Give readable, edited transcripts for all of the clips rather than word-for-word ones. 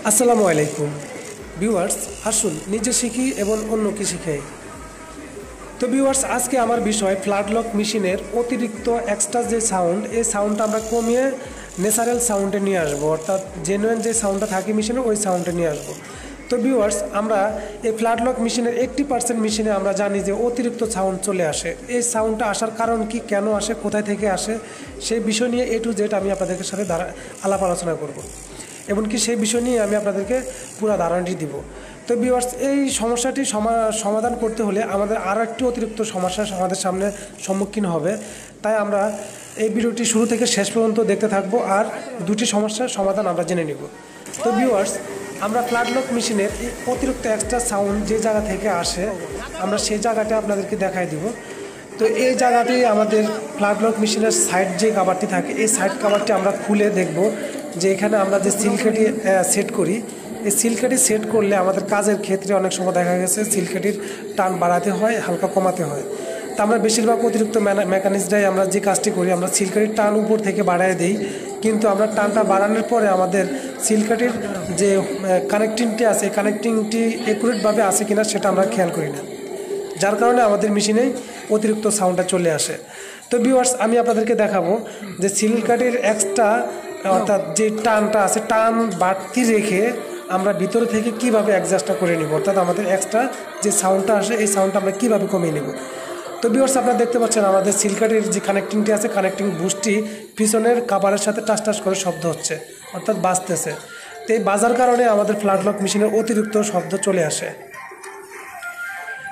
আসসালামু আলাইকুম ভিউয়ার্স, আসুন নিজে শিখি এবং অন্যকে শিখাই। তো ভিউয়ার্স, আজকে আমার বিষয় ফ্ল্যাট লক মেশিনের অতিরিক্ত এক্সট্রা যে সাউন্ড, এই সাউন্ডটা আমরা কমিয়ে ন্যাচারাল সাউন্ডে নিয়ে আসবো, অর্থাৎ জেনুইন যে সাউন্ডটা থাকে মেশিনে ওই সাউন্ডে নিয়ে আসবো। তো ভিউয়ার্স, আমরা এই ফ্ল্যাট লক মেশিনের 80% মেশিনে আমরা জানি যে অতিরিক্ত সাউন্ড চলে আসে। এই সাউন্ডটা আসার কারণ কি, কেন আসে, কোথায় থেকে আসে, সেই বিষয় নিয়ে A to Z আমি আপনাদের সাথে আলাপ আলোচনা করব, এমনকি সেই বিষয় নিয়ে আমি আপনাদেরকে পুরো ধারণাটি দিব। তো ভিউয়ার্স, এই সমস্যাটি সমাধান করতে হলে আমাদের আরও একটি অতিরিক্ত সমস্যা আমাদের সামনে সম্মুখীন হবে। তাই আমরা এই ভিডিওটি শুরু থেকে শেষ পর্যন্ত দেখতে থাকব আর দুটি সমস্যার সমাধান আমরা জেনে নিব। তো ভিউয়ার্স, আমরা ফ্ল্যাট লক মেশিনের এই অতিরিক্ত এক্সট্রা সাউন্ড যে জায়গা থেকে আসে আমরা সেই জায়গাটা আপনাদেরকে দেখাই দিব। তো এই জায়গাটি আমাদের ফ্ল্যাট লক মেশিনের সাইড যে কাভারটি থাকে, এই সাইড কাভারটি আমরা খুলে দেখব যে এখানে আমরা যে সিলকাটি সেট করি, এই সিলকাটি সেট করলে আমাদের কাজের ক্ষেত্রে অনেক সময় দেখা গেছে সিলকাটির টান বাড়াতে হয়, হালকা কমাতে হয়। তা আমরা বেশিরভাগ অতিরিক্ত মেকানিজমটাই আমরা যে কাজটি করি, আমরা সিলকাটির টান উপর থেকে বাড়ায় দিই, কিন্তু আমরা টানটা বাড়ানোর পরে আমাদের সিলকাটির যে কানেক্টিংটি আছে, এই কানেক্টিংটি অ্যাকুরেটভাবে আছে কিনা সেটা আমরা খেয়াল করি না, যার কারণে আমাদের মেশিনে অতিরিক্ত সাউন্ডটা চলে আসে। তো ভিউয়ার্স, আমি আপনাদেরকে দেখাবো যে সিলকাটির এক্সট্রা অর্থাৎ যে টানটা আছে, টান বাড়তি রেখে আমরা ভিতর থেকে কিভাবে অ্যাডজাস্টটা করে নিব, অর্থাৎ আমাদের এক্সট্রা যে সাউন্ডটা আসে এই সাউন্ডটা আমরা কীভাবে কমিয়ে নেব। তো ভিউয়ার্স, আপনারা দেখতে পাচ্ছেন আমাদের সিলকাটির যে কানেক্টিংটি আছে, কানেক্টিং বুস্টটি পিছনের কাভারের সাথে টাস টাস করে শব্দ হচ্ছে, অর্থাৎ বাজতেছে। তো এই বাজার কারণে আমাদের ফ্ল্যাট লক মেশিনের অতিরিক্ত শব্দ চলে আসে।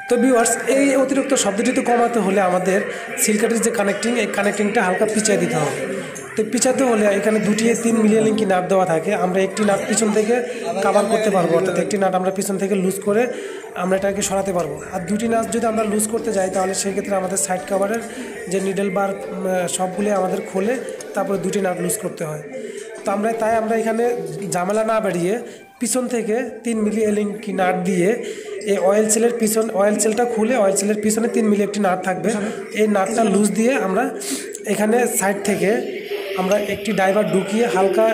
তো ভিউয়ার্স, এই অতিরিক্ত শব্দটি তো কমাতে হলে আমাদের সিলকাটির যে কানেক্টিং, এই কানেক্টিংটা হালকা পিছিয়ে দিতে হবে। তো পিছাতে হলে এখানে 2-3 মিলিয়ন লিঙ্কি নাট দেওয়া থাকে, আমরা একটি নাট পিছন থেকে কাভার করতে পারবো, অর্থাৎ একটি নাট আমরা পিছন থেকে লুজ করে আমরা এটাকে সরাতে পারবো। আর দুটি নাট যদি আমরা লুজ করতে যাই তাহলে সেক্ষেত্রে আমাদের সাইড কাভারের যে নিডল বার সবগুলি আমাদের খুলে তারপরে দুটি নাট লুজ করতে হয়। তো আমরা এখানে ঝামেলা না বাড়িয়ে পিছন থেকে 3 মিলি লিঙ্কি নাট দিয়ে এই অয়েল সেলটা খুলে অয়েল সেলের পিছনে 3 মিলি একটি নাট থাকবে, এই নাটটা লুজ দিয়ে আমরা এখানে সাইড থেকে আমরা একটি ড্রাইভার ঢুকিয়ে হালকা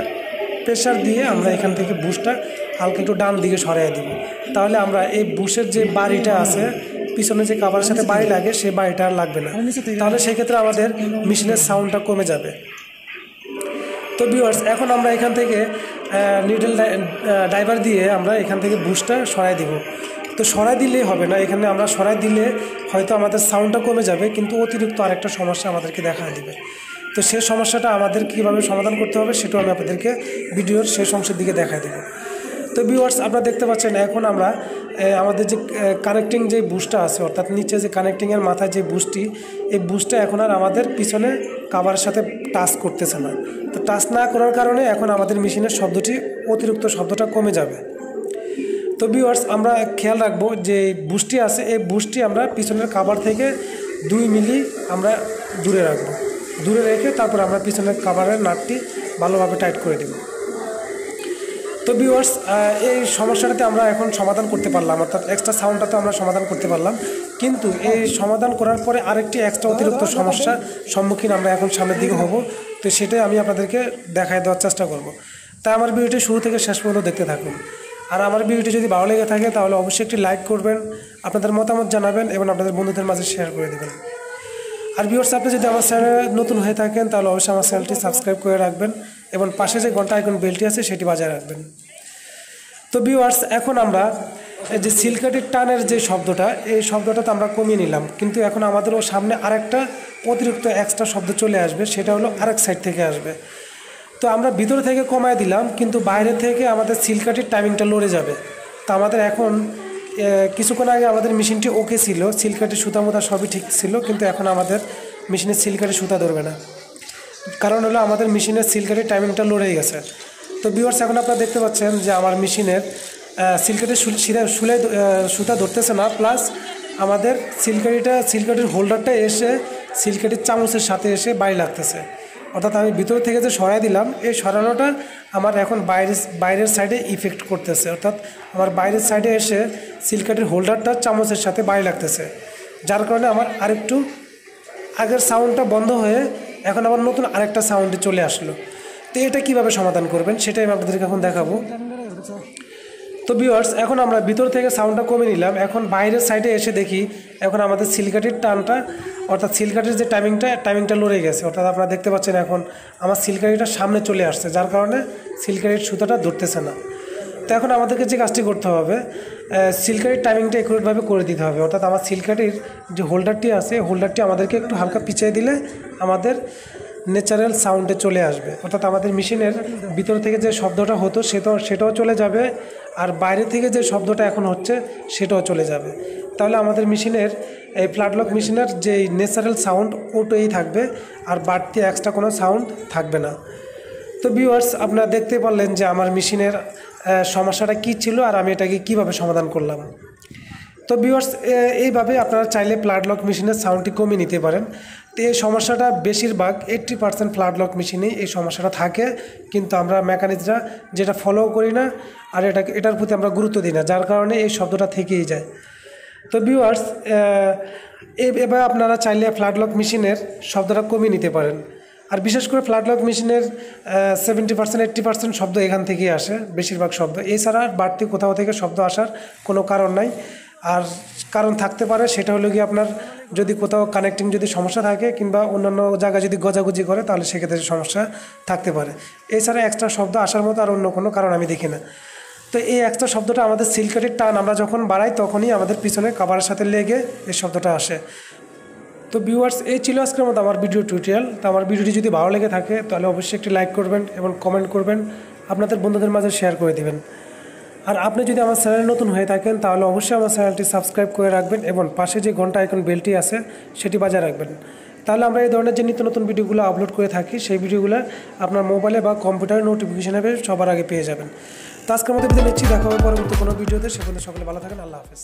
প্রেশার দিয়ে আমরা এখান থেকে বুশটা হালকা একটু ডান দিকে সরিয়ে দিব। তাহলে আমরা এই বুশের যে বাড়িটা আছে পিছনে যে কাভারের সাথে বাড়ি লাগে সেই বাড়িটা আর লাগবে না, তাহলে সেক্ষেত্রে আমাদের মেশিনের সাউন্ডটা কমে যাবে। তো ভিউয়ার্স, এখন আমরা এখান থেকে নিডল ড্রাইভার দিয়ে আমরা এখান থেকে বুশটা সরাই দিব। তো সরাই দিলেই হবে না, এখানে আমরা সরাই দিলে হয়তো আমাদের সাউন্ডটা কমে যাবে, কিন্তু অতিরিক্ত আরেকটা সমস্যা আমাদেরকে দেখা দিবে। তো সেই সমস্যাটা আমাদের কীভাবে সমাধান করতে হবে সেটাও আমি আপনাদেরকে ভিডিওর শেষ অংশের দিকে দেখাই দেবো। তো ভিউয়ার্স, আপনারা দেখতে পাচ্ছেন এখন আমরা আমাদের যে কানেক্টিং যে বুশটা আছে, অর্থাৎ নিচে যে কানেক্টিংয়ের মাথায় যে বুশটি, এই বুশটা এখন আর আমাদের পিছনে কাভারের সাথে টাচ করতেছে না। তো টাচ না করার কারণে এখন আমাদের মেশিনের অতিরিক্ত শব্দটা কমে যাবে। তো ভিউয়ার্স, আমরা খেয়াল রাখবো যে বুশটি আছে, এই বুশটি আমরা পিছনের কাভার থেকে 2 মিলি আমরা দূরে রাখবো, দূরে রেখে তারপর আমরা পিছনের কাভারের নাটটি ভালোভাবে টাইট করে দেব। তো ভিউয়ার্স, এই সমস্যাটাতে আমরা এখন সমাধান করতে পারলাম, অর্থাৎ এক্সট্রা সাউন্ডটা তো আমরা সমাধান করতে পারলাম, কিন্তু এই সমাধান করার পরে আরেকটি এক্সট্রা অতিরিক্ত সমস্যার সম্মুখীন আমরা এখন সামনের দিকে হব। তো সেটাই আমি আপনাদেরকে দেখায় দেওয়ার চেষ্টা করব। তাই আমার ভিডিওটি শুরু থেকে শেষ পর্যন্ত দেখতে থাকুন। আর আমার ভিডিওটি যদি ভালো লেগে থাকে তাহলে অবশ্যই একটি লাইক করবেন, আপনাদের মতামত জানাবেন এবং আপনাদের বন্ধুদের মাঝে শেয়ার করে দেবেন। আর ভিউয়ার্স, আপনি যদি আমার চ্যানেলে নতুন হয়ে থাকেন তাহলে অবশ্যই আমার চ্যানেলটি সাবস্ক্রাইব করে রাখবেন এবং পাশে যে ঘন্টা আইকন বেলটি আছে সেটি বাজায় রাখবেন। তো ভিউয়ার্স, এখন আমরা যে সিলকাটির টানের যে শব্দটা, এই শব্দটা তো আমরা কমিয়ে নিলাম, কিন্তু এখন আমাদের সামনে আরেকটা অতিরিক্ত এক্সট্রা শব্দ চলে আসবে, সেটা হলো আরেক সাইড থেকে আসবে। তো আমরা ভিতরে থেকে কমায় দিলাম, কিন্তু বাইরে থেকে আমাদের সিলকাটির টাইমিংটা লড়ে যাবে। তো আমাদের এখন কিছুক্ষণ আগে আমাদের মেশিনটি ওকে ছিল, সিলকাটির সুতা মুতা সবই ঠিক ছিল, কিন্তু এখন আমাদের মেশিনের সিলকাটির সুতা ধরবে না, কারণ হলো আমাদের মেশিনের সিলকাটির টাইমিংটা লড়ে গেছে। তো ভিউয়ার্স, এখন আপনারা দেখতে পাচ্ছেন যে আমার মেশিনের সিলকাটির সুতা ধরতেছে না, প্লাস আমাদের সিলকাটির হোল্ডারটা এসে সিলকাটির চামচের সাথে এসে বাড়ি লাগতেছে, অর্থাৎ আমি ভিতর থেকে যে সরাই দিলাম এই সরানোটা আমার এখন বাইরের সাইডে ইফেক্ট করতেছে, অর্থাৎ আমার বাইরের সাইডে এসে সিলকাটির হোল্ডারটা চামচের সাথে বাড়ি লাগতেছে, যার কারণে আমার আরেকটু আগের সাউন্ডটা বন্ধ হয়ে এখন আবার নতুন আরেকটা সাউন্ডে চলে আসলো। তো এটা কীভাবে সমাধান করবেন সেটাই আমি আপনাদেরকে এখন দেখাবো। তো ভিউয়ার্স, এখন আমরা ভিতর থেকে সাউন্ডটা কমে নিলাম। এখন বাইরের সাইডে এসে দেখি এখন আমাদের সিলকাঠির টানটা, অর্থাৎ সিলকাঠির যে টাইমিংটা লড়ে গেছে। অর্থাৎ আপনারা দেখতে পাচ্ছেন এখন আমার সিলকাঠিটা সামনে চলে আসছে, যার কারণে সিলকাঠির সুতাটা ধরতেছে না। তো এখন আমাদেরকে যে কাজটি করতে হবে, সিলকাঠির টাইমিংটা একুরেটভাবে করে দিতে হবে। অর্থাৎ আমার সিলকাঠির যে হোল্ডারটি আছে, হোল্ডারটি আমাদেরকে একটু হালকা পিছিয়ে দিলে আমাদের ন্যাচারাল সাউন্ডে চলে আসবে। অর্থাৎ আমাদের মেশিনের ভিতর থেকে যে শব্দটা হতো সেটাও চলে যাবে, আর বাইরে থেকে যে শব্দটা এখন হচ্ছে সেটাও চলে যাবে। তাহলে আমাদের মেশিনের এই ফ্ল্যাট লক মেশিনের যে ন্যাচারাল সাউন্ড ওটাই থাকবে, আর বাড়তি এক্সট্রা কোনো সাউন্ড থাকবে না। তো ভিউয়ার্স, আপনারা দেখতে পারলেন যে আমার মেশিনের সমস্যাটা কী ছিল আর আমি এটাকে কীভাবে সমাধান করলাম। তো ভিউয়ার্স, এইভাবে আপনারা চাইলে ফ্ল্যাট লক মেশিনের সাউন্ডটি কমিয়ে নিতে পারেন। তো এই সমস্যাটা বেশিরভাগ 80% ফ্ল্যাট লক মেশিনেই এই সমস্যাটা থাকে, কিন্তু আমরা মেকানিকরা যেটা ফলো করি না আর এটার প্রতি আমরা গুরুত্ব দিই না, যার কারণে এই শব্দটা থেকেই যায়। তো ভিউয়ার্স, এভাবে আপনারা চাইলে ফ্ল্যাট লক মেশিনের শব্দটা কমিয়ে নিতে পারেন। আর বিশেষ করে ফ্ল্যাট লক মেশিনের 70% 80% শব্দ এখান থেকেই আসে, বেশিরভাগ শব্দ। এছাড়া বাড়তি কোথাও থেকে শব্দ আসার কোনো কারণ নাই। আর কারণ থাকতে পারে, সেটা হলো কি আপনার যদি কোথাও কানেক্টিং যদি সমস্যা থাকে কিংবা অন্যান্য জায়গায় যদি গজাগুজি করে, তাহলে সেক্ষেত্রে সমস্যা থাকতে পারে। এছাড়া এক্সট্রা শব্দ আসার মতো আর অন্য কোনো কারণ আমি দেখি না। তো এই এক্সট্রা শব্দটা আমাদের সিলকাঠির টান আমরা যখন বাড়াই তখনই আমাদের পিছনে কভারের সাথে লেগে এই শব্দটা আসে। তো ভিউয়ার্স, এই ছিল আজকের মতো আমার ভিডিও টিউটোরিয়াল। তো আমার ভিডিওটি যদি ভালো লেগে থাকে তাহলে অবশ্যই একটি লাইক করবেন এবং কমেন্ট করবেন, আপনাদের বন্ধুদের মাঝে শেয়ার করে দিবেন। আর আপনি যদি আমার চ্যানেলে নতুন হয়ে থাকেন তাহলে অবশ্যই আমার চ্যানেলটি সাবস্ক্রাইব করে রাখবেন এবং পাশে যে ঘন্টা আইকন বেলটি আছে সেটি বাজায় রাখবেন। তাহলে আমরা এই ধরনের যে নিত্য নতুন ভিডিওগুলো আপলোড করে থাকি সেই ভিডিওগুলো আপনার মোবাইলে বা কম্পিউটারে নোটিফিকেশন সবার আগে পেয়ে যাবেন। তো আজকের মতো বিদায় নিচ্ছি, দেখা হবে পরবর্তী কোনো ভিডিওতে। সে পর্যন্ত সকলে ভালো থাকেন। আল্লাহ হাফেজ।